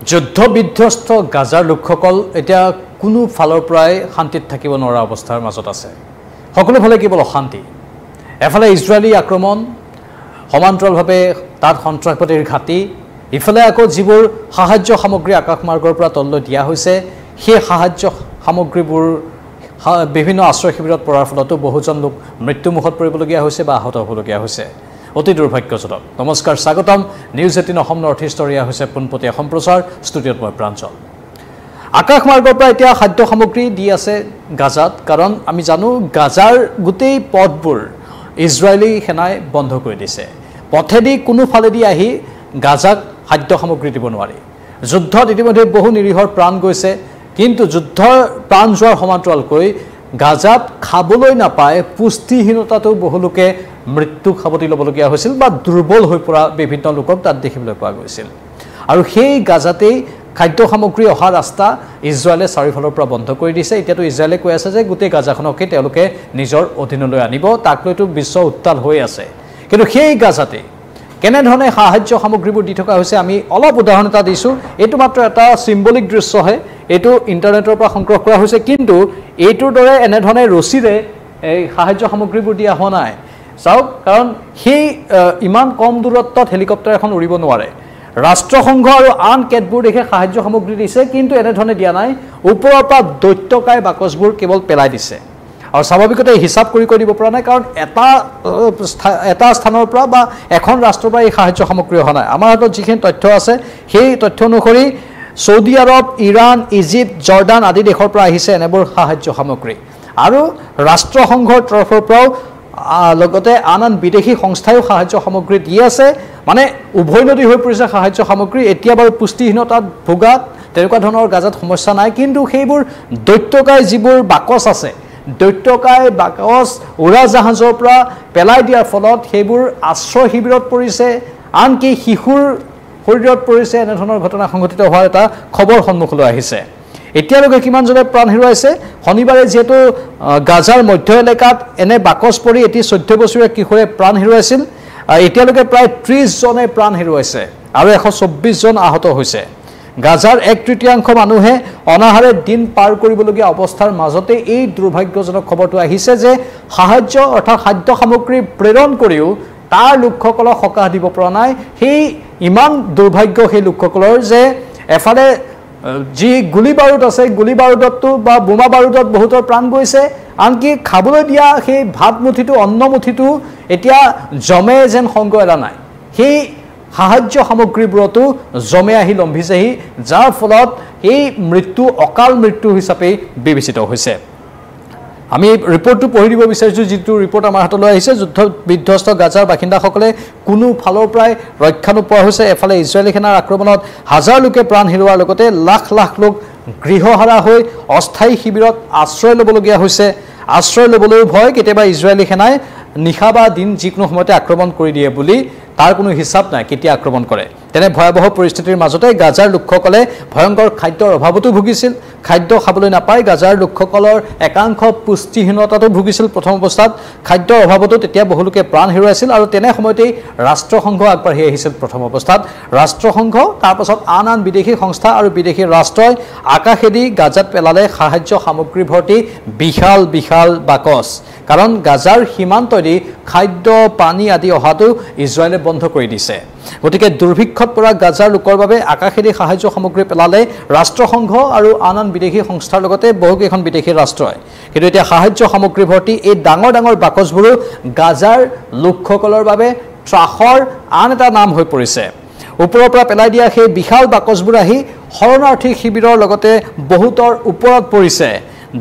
যুদ্ধ বিধ্বস্ত গাজাৰ লোকসকল এতিয়া কোনো ফালৰ পৰাই শান্তিত থাকিব নোৱাৰা অৱস্থাৰ মাজত আছে। সকলো ফালে কেৱল অশান্তি। এফালে ইজৰাইলী আক্ৰমণ, সমান্তৰালভাৱে তাত সন্ত্ৰাসবাদীৰ ঘাটি, ইফালে আকৌ যিবোৰ সাহায্য সামগ্ৰী আকাশমাৰ্গৰ পৰা তললৈ দিয়া হৈছে, সেই সাহায্য সামগ্ৰীবোৰ বিভিন্ন আশ্ৰয় শিবিৰত পৰাৰ ফলতো বহুজন লোক মৃত্যুমুখত পৰিবলগীয়া হৈছে বা আহত হ'বলগীয়া হৈছে। অতি দুৰ্ভাগ্যজনক। নমস্কাৰ, স্বাগতম। নিউজ 18 অসম নৰ্থ ইষ্টৰ এয়া হৈছে পোনপটীয়া সম্প্ৰচাৰ। ষ্টুডিঅ'ত মই প্ৰাঞ্জল। আকাশমাৰ্গৰ পৰা এতিয়া খাদ্য সামগ্ৰী দি আছে গাজাত, কাৰণ আমি জানো গাজাৰ গোটেই পথবোৰ ইজৰাইলী সেনাই বন্ধ কৰি দিছে। পথেদি কোনোফালেদি আহি গাজাক খাদ্য সামগ্ৰী দিব নোৱাৰি। যুদ্ধত ইতিমধ্যে বহু নিৰীহৰ প্ৰাণ গৈছে, কিন্তু যুদ্ধৰ প্ৰাণ যোৱাৰ সমান্তৰালকৈ গাজাত খাবলৈ নাপায় পুষ্টিহীনতাতো বহু লোকে মৃত্যুক সাৱটি ল'বলগীয়া হৈছিল বা দুৰ্বল হৈ পৰা বিভিন্ন লোকক তাত দেখিবলৈ পোৱা গৈছিল। আৰু সেই গাজাতেই খাদ্য সামগ্ৰী অহা ৰাস্তা ইজৰাইলে চাৰিওফালৰ পৰা বন্ধ কৰি দিছে। এতিয়াতো ইজৰাইলে কৈ আছে যে গোটেই গাজাখনকে তেওঁলোকে নিজৰ অধীনলৈ আনিব, তাক লৈতো বিশ্ব উত্তাল হৈ আছে। কিন্তু সেই গাজাতে কেনেধৰণে সাহায্য সামগ্ৰীবোৰ দি থকা হৈছে আমি অলপ উদাহৰণ এটা দিছোঁ। এইটো মাত্ৰ এটা চিম্বলিক দৃশ্যহে, এইটো ইণ্টাৰনেটৰ পৰা সংগ্ৰহ কৰা হৈছে, কিন্তু এইটোৰ দৰে এনেধৰণে ৰছীৰে এই সাহায্য সামগ্ৰীবোৰ দিয়া হোৱা নাই। চাওক, কাৰণ সেই ইমান কম দূৰত্বত হেলিকপ্টাৰ এখন উৰিব নোৱাৰে। ৰাষ্ট্ৰসংঘ আৰু আন কেতবোৰ দেশে সাহায্য সামগ্ৰী দিছে, কিন্তু এনেধৰণে দিয়া নাই। ওপৰৰ পৰা দৈত্যকায় বাকচবোৰ কেৱল পেলাই দিছে আৰু স্বাভাৱিকতে হিচাপ কৰি দিব পৰা নাই, কাৰণ এটা স্থানৰ পৰা বা এখন ৰাষ্ট্ৰৰ পৰা এই সাহায্য সামগ্ৰী অহা নাই। আমাৰ হাতত যিখিনি তথ্য আছে সেই তথ্য অনুসৰি ছৌদি আৰৱ, ইৰাণ, ইজিপ্ত, জৰ্ডান আদি দেশৰ পৰা আহিছে এনেবোৰ সাহায্য সামগ্ৰী। আৰু ৰাষ্ট্ৰসংঘৰ তৰফৰ পৰাও লগতে আন আন বিদেশী সংস্থাইও সাহায্য সামগ্ৰী দি আছে। মানে উভৈনদী হৈ পৰিছে সাহায্য সামগ্ৰী। এতিয়া বাৰু পুষ্টিহীনতাত ভোগাত তেনেকুৱা ধৰণৰ গাজাত সমস্যা নাই, কিন্তু সেইবোৰ দৈত্যকায় যিবোৰ বাকচ আছে, দৈত্যকায় বাকচ উৰাজাহাজৰ পৰা পেলাই দিয়াৰ ফলত সেইবোৰ আশ্ৰয় শিবিৰত পৰিছে, আনকি শিশুৰ শৰীৰত পৰিছে। এনেধৰণৰ ঘটনা সংঘটিত হোৱাৰ এটা খবৰ সন্মুখলৈ আহিছে। এতিয়ালৈকে কিমানজনে প্ৰাণ হেৰুৱাইছে? শনিবাৰে যিহেতু গাজাৰ মধ্য এলেকাত এনে বাকচ পৰি এটি 14 বছৰীয়া কিশোৰে প্ৰাণ হেৰুৱাইছিল, এতিয়ালৈকে প্ৰায় 30 জনে প্ৰাণ হেৰুৱাইছে আৰু 124 জন আহত হৈছে। গাজাৰ 1/3 মানুহে অনাহাৰে দিন পাৰ কৰিবলগীয়া অৱস্থাৰ মাজতে এই দুৰ্ভাগ্যজনক খবৰটো আহিছে যে সাহায্য অৰ্থাৎ খাদ্য সামগ্ৰী প্ৰেৰণ কৰিও তাৰ লোকসকলক সকাহ দিব পৰা নাই। সেই ইমান দুৰ্ভাগ্য সেই লোকসকলৰ যে এফালে যি গুলী বাৰুদ আছে, গুলী বাৰুদতো বা বোমা বাৰুদত বহুতৰ প্ৰাণ গৈছে, আনকি খাবলৈ দিয়া সেই ভাত মুঠিটো, অন্ন মুঠিটো এতিয়া জমে যেন সংগ এৰা নাই। সেই সাহায্য সামগ্ৰীবোৰতো জমে আহি লম্ভিছেহি, যাৰ ফলত এই মৃত্যু অকাল মৃত্যু হিচাপে বিবেচিত হৈছে। আমি ৰিপৰ্টটো পঢ়ি দিব বিচাৰিছোঁ, যিটো ৰিপৰ্ট আমাৰ হাতলৈ আহিছে। যুদ্ধ বিধ্বস্ত গাজাৰ বাসিন্দাসকলে কোনো ফালৰ পৰাই ৰক্ষা নোপোৱা হৈছে। এফালে ইজৰাইলী সেনাৰ আক্ৰমণত হাজাৰ লোকে প্ৰাণ হেৰুৱাৰ লগতে লাখ লাখ লোক গৃহহাৰা হৈ অস্থায়ী শিবিৰত আশ্ৰয় ল'বলগীয়া হৈছে। আশ্ৰয় ল'বলৈও ভয়। কেতিয়াবা ইজৰাইলী সেনাই নিশা বা দিন যিকোনো সময়তে আক্ৰমণ কৰি দিয়ে বুলি তাৰ কোনো হিচাপ নাই কেতিয়া আক্ৰমণ কৰে। তেনে ভয়াৱহ পৰিস্থিতিৰ মাজতে গাজাৰ লোকসকলে ভয়ংকৰ খাদ্যৰ অভাৱতো ভুগিছিল। খাদ্য খাবলৈ নাপায় গাজাৰ লোকসকলৰ একাংশ পুষ্টিহীনতাতো ভুগিছিল। প্ৰথম অৱস্থাত খাদ্যৰ অভাৱতো তেতিয়া বহুলোকে প্ৰাণ হেৰুৱাইছিল আৰু তেনে সময়তেই ৰাষ্ট্ৰসংঘ আগবাঢ়ি আহিছিল। প্ৰথম অৱস্থাত ৰাষ্ট্ৰসংঘ, তাৰপাছত আন আন বিদেশী সংস্থা আৰু বিদেশী ৰাষ্ট্ৰই আকাশেদি গাজাত পেলালে সাহায্য সামগ্ৰী ভৰ্তি বিশাল বিশাল বাকচ। কাৰণ গাজাৰ সীমান্তদি খাদ্য পানী আদি অহাটো ইজৰাইলে বন্ধ কৰি দিছে। গতিকে দুৰ্ভিক্ষত পৰা গাজাৰ লোকৰ বাবে আকাশেদি সাহায্য সামগ্ৰী পেলালে ৰাষ্ট্ৰসংঘ আৰু আন আন বিদেশী সংস্থাৰ লগতে বহুকেইখন বিদেশী ৰাষ্ট্ৰই। কিন্তু এতিয়া সাহায্য সামগ্ৰী ভৰ্তি এই ডাঙৰ ডাঙৰ বাকচবোৰো গাজাৰ লোকসকলৰ বাবে ত্ৰাসৰ আন এটা নাম হৈ পৰিছে। ওপৰৰ পৰা পেলাই দিয়া সেই বিশাল বাকচবোৰ আহি শৰণাৰ্থী শিবিৰৰ লগতে বহুতৰ ওপৰত পৰিছে।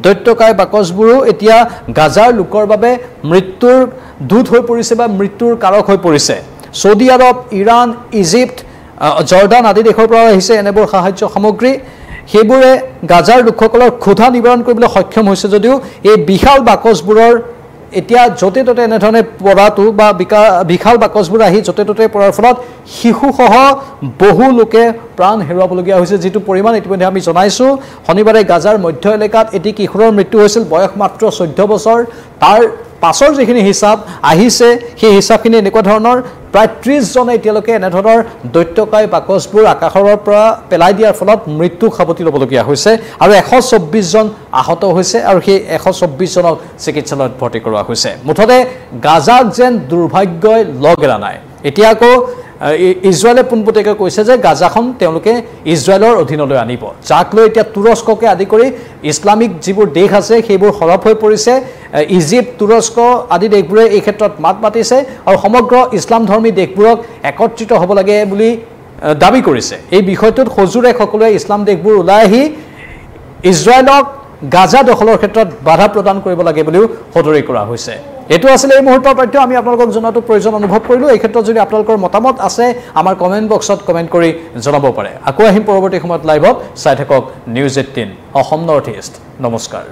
দৈত্যকায় বাকচবোৰো এতিয়া গাজাৰ লোকৰ বাবে মৃত্যুৰ দূত হৈ পৰিছে বা মৃত্যুৰ কাৰক হৈ পৰিছে। ছৌদি আৰৱ, ইৰাণ, ইজিপ্ত, জৰ্ডান আদি দেশৰ পৰা আহিছে এনেবোৰ সাহায্য সামগ্ৰী। সেইবোৰে গাজাৰ লোকসকলৰ ক্ষুধা নিবাৰণ কৰিবলৈ সক্ষম হৈছে যদিও এই বিশাল বাকচবোৰৰ এতিয়া য'তে ত'তে এনেধৰণে পৰাটো বা বিশাল বাকচবোৰ আহি য'তে ত'তে পৰাৰ ফলত শিশুসহ বহু লোকে প্ৰাণ হেৰুৱাবলগীয়া হৈছে। যিটো পৰিমাণ ইতিমধ্যে আমি জনাইছোঁ। শনিবাৰে গাজাৰ মধ্য এলেকাত এটি কিশোৰৰ মৃত্যু হৈছিল, বয়স মাত্ৰ 14 বছৰ। তাৰ পাছৰ যিখিনি হিচাপ আহিছে সেই হিচাপখিনি এনেকুৱা ধৰণৰ প্ৰায় 30 জনে এতিয়ালৈকে এনেধৰণৰ দৈত্যকায় বাকচবোৰ আকাশৰ পৰা পেলাই দিয়াৰ ফলত মৃত্যু সাৱটি ল'বলগীয়া হৈছে আৰু 124 জন আহত হৈছে আৰু সেই 124 জনক চিকিৎসালয়ত ভৰ্তি কৰোৱা হৈছে মুঠতে গাজাক যেন দুৰ্ভাগ্যই লগ এৰা নাই এতিয়া আকৌ ইজৰাইলে পোনপটীয়াকৈ কৈছে যে গাজাখন তেওঁলোকে ইজৰাইলৰ অধীনলৈ আনিব যাক লৈ এতিয়া তুৰস্ককে আদি কৰি ইছলামিক যিবোৰ দেশ আছে সেইবোৰ সৰব হৈ পৰিছে ইজিপ্ত তুৰস্ক আদি দেশবোৰে এই ক্ষেত্ৰত মাত মাতিছে আৰু সমগ্ৰ ইছলাম ধৰ্মী দেশবোৰক একত্ৰিত হ'ব লাগে বুলি দাবী কৰিছে এই বিষয়টোত সজুৰে সকলোৱে ইছলাম দেশবোৰ ওলাই আহি ইজৰাইলক গাজা দখলৰ ক্ষেত্ৰত বাধা প্ৰদান কৰিব লাগে বুলিও সদৰি কৰা হৈছে এটো আসলে এই মুহূৰ্তৰ তথ্য আমি আপোনালোকক জনাটো প্ৰয়োজন অনুভৱ কৰিলো এই ক্ষেত্ৰত যদি আপোনালোকৰ মতামত আছে আমাৰ কমেন্ট বক্সত কমেন্ট কৰি জনাব পাৰে আকৌ আহিম পৰৱৰ্তী সময়ত লাইভত চাই থাকক নিউজ 18 অসম নৰ্থ ইষ্ট নমস্কাৰ